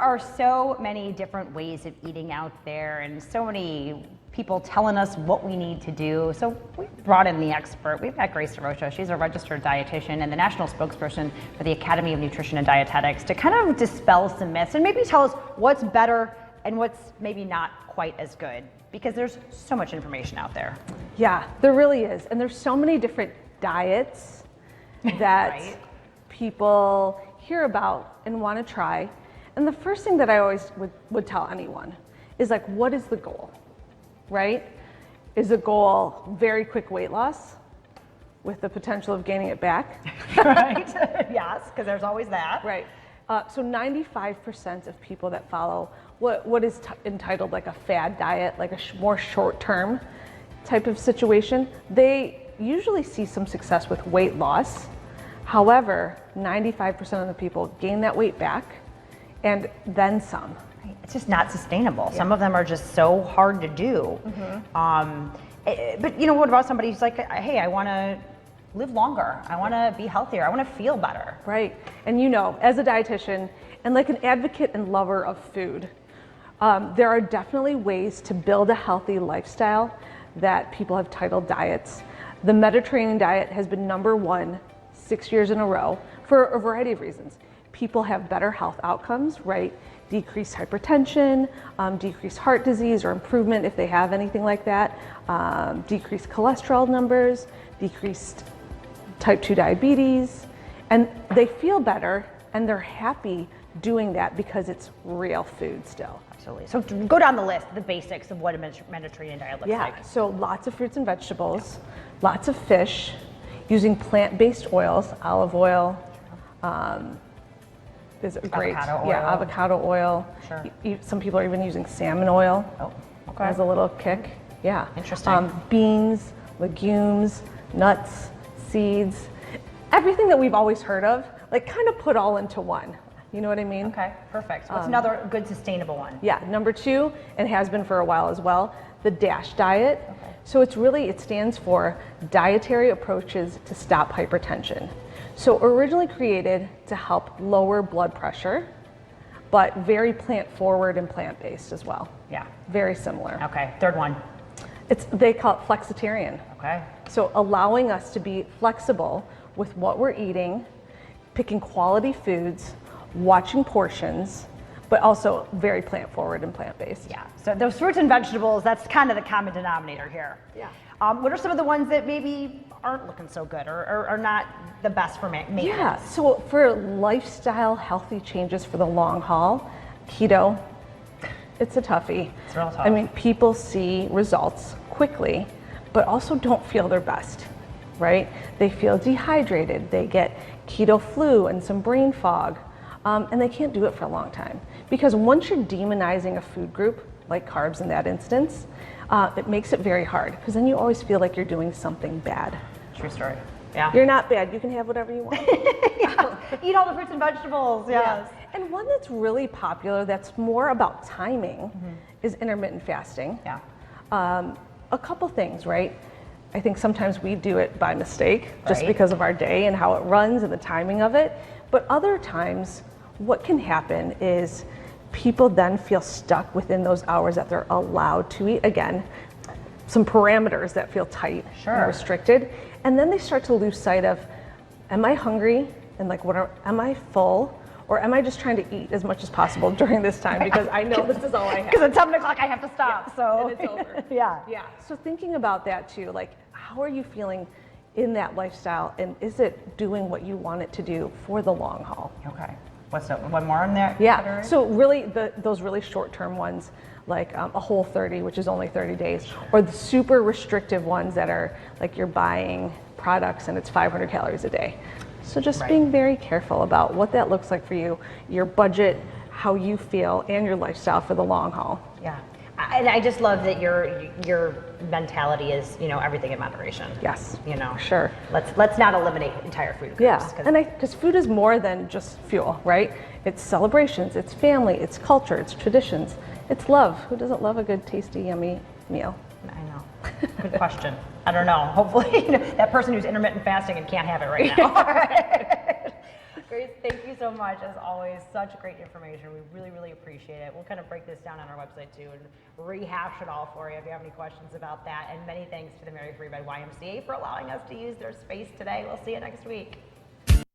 are so many different ways of eating out there and so many people telling us what we need to do. So we brought in the expert. We've got Grace DeRocha. She's a registered dietitian and the national spokesperson for the Academy of Nutrition and Dietetics to kind of dispel some myths and maybe tell us what's better and what's maybe not quite as good, because there's so much information out there. Yeah, there really is. And there's so many different diets that Right. people hear about and want to try. And the first thing that I always would tell anyone is like, what is the goal, right? Is the goal very quick weight loss with the potential of gaining it back? Right? Yes, because there's always that. Right. So 95% of people that follow what is entitled like a fad diet, like a more short-term type of situation, they usually see some success with weight loss. However, 95% of the people gain that weight back and then some. It's just not sustainable. Some of them are just so hard to do. But you know, what about somebody who's like, hey, I want to live longer. I want to be healthier. I want to feel better. Right. And you know, as a dietitian and like an advocate and lover of food, there are definitely ways to build a healthy lifestyle that people have titled diets. The Mediterranean diet has been #1 6 years in a row for a variety of reasons. People have better health outcomes, right? Decreased hypertension, decreased heart disease or improvement if they have anything like that, decreased cholesterol numbers, decreased type 2 diabetes, and they feel better and they're happy doing that because it's real food still. Absolutely. So go down the list, the basics of what a Mediterranean diet looks like. So lots of fruits and vegetables, lots of fish, using plant-based oils, olive oil, is great. Avocado oil. Yeah, avocado oil. Sure. Some people are even using salmon oil. Oh, okay. As a little kick. Yeah. Interesting. Beans, legumes, nuts, seeds, everything that we've always heard of, like kind of put all into one. You know what I mean? Okay, perfect. So what's another good sustainable one? Yeah, #2, and has been for a while as well, the DASH diet. Okay. So it stands for Dietary Approaches to Stop Hypertension. So originally created to help lower blood pressure, but very plant forward and plant based as well. Yeah. Very similar. Okay, third one. They call it flexitarian. Okay. So allowing us to be flexible with what we're eating, picking quality foods, watching portions, but also very plant forward and plant based. Yeah, so those fruits and vegetables, that's kind of the common denominator here. Yeah. What are some of the ones that maybe aren't looking so good or are not the best for maintenance? Yeah, so for lifestyle healthy changes for the long haul, keto, it's a toughie. It's real tough. I mean, people see results quickly, but also don't feel their best, right? They feel dehydrated, they get keto flu and some brain fog, and they can't do it for a long time. Because once you're demonizing a food group, like carbs in that instance, it makes it very hard, because then you always feel like you're doing something bad. True story. Yeah. You're not bad, you can have whatever you want. Eat all the fruits and vegetables, yes. And one that's really popular that's more about timing is intermittent fasting. Yeah. A couple things, right? I think sometimes we do it by mistake just Right. because of our day and how it runs and the timing of it. But other times, what can happen is people then feel stuck within those hours that they're allowed to eat. Again, some parameters that feel tight Sure. and restricted. And then they start to lose sight of, am I hungry? And like, am I full? Or am I just trying to eat as much as possible during this time because I know this is all I have? Because at 7 o'clock I have to stop, so. And it's over. Yeah. Yeah. So thinking about that too, like how are you feeling in that lifestyle, and is it doing what you want it to do for the long haul? Okay. What's up? One more in there? Yeah. So really, those really short-term ones, like a Whole30, which is only 30 days, or the super restrictive ones that are like you're buying products and it's 500 calories a day. So just Right. being very careful about what that looks like for you, your budget, how you feel, and your lifestyle for the long haul. Yeah. And I just love that your mentality is, everything in moderation. Yes. You Sure. Let's not eliminate entire food groups. Yeah, 'cause- and because food is more than just fuel, right? It's celebrations, it's family, it's culture, it's traditions, it's love. Who doesn't love a good, tasty, yummy meal? I know. Good question. I don't know. Hopefully, that person who's intermittent fasting and can't have it right now. All right. Grace, thank you so so much, as always. Such great information. We really, really appreciate it. We'll kind of break this down on our website too and rehash it all for you if you have any questions about that. And many thanks to the Mary Free Bed YMCA for allowing us to use their space today. We'll see you next week.